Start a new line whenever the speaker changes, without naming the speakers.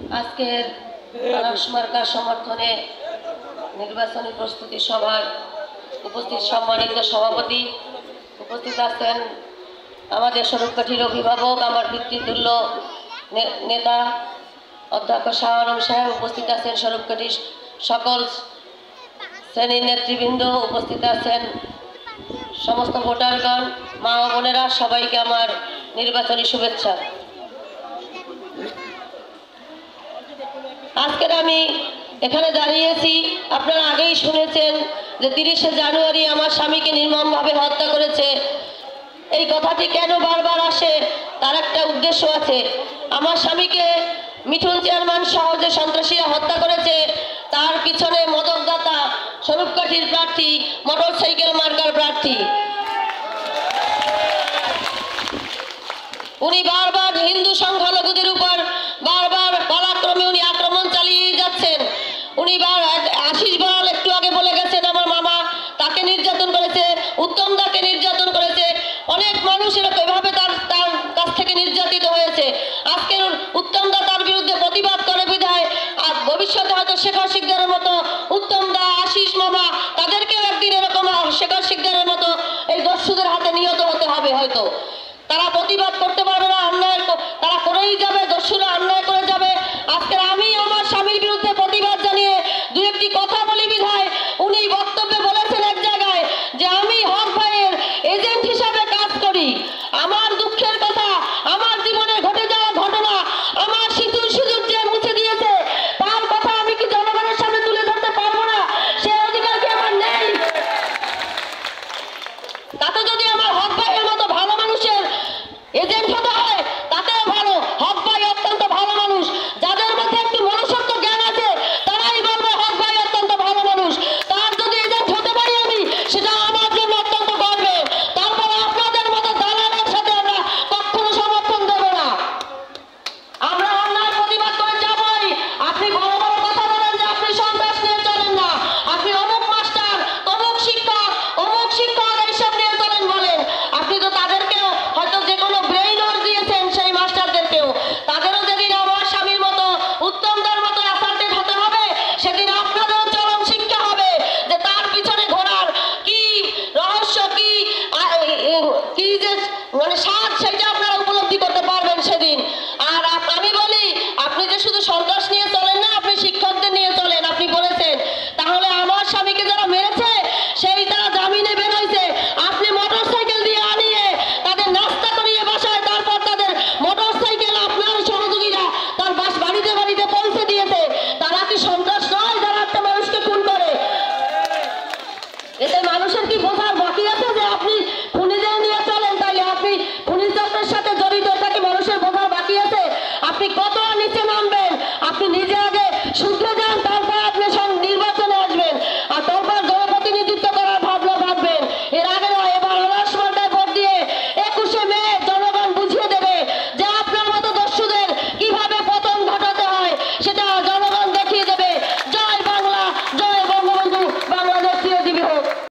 আজকের আনারস মার্কার সমর্থনে নির্বাচনী প্রস্তুতি সভার উপস্থিত সম্মানিত সভাপতি, উপস্থিত আছেন আমাদের স্বরূপকাঠির অভিভাবক, আমার পিতৃতুল্য নেতা অধ্যক্ষ শাহ আলম সাহেব, উপস্থিত আছেন স্বরূপকাঠির সকল শ্রেণীর নেতৃবৃন্দ, উপস্থিত আছেন সমস্ত ভোটারগণ, মা ও বোনেরা, সবাইকে আমার নির্বাচনী শুভেচ্ছা। আজকের আমি এখানে দাঁড়িয়েছি, আপনারা আগেই শুনেছেন যে 30শে জানুয়ারি আমার স্বামীকে নির্মমভাবে হত্যা করেছে। এই কথাটি কেন বারবার আসে, তার একটা উদ্দেশ্য আছে। আমার স্বামীকে মিঠুন চেয়ারম্যান সহ যে সন্ত্রাসীরা হত্যা করেছে, তার পিছনে মদকদাতা স্বরূপকাঠির প্রার্থী, মোটরসাইকেল মার্কার প্রার্থী। উনি বারবার হিন্দু সংখ্যালঘুদের উপর বারবার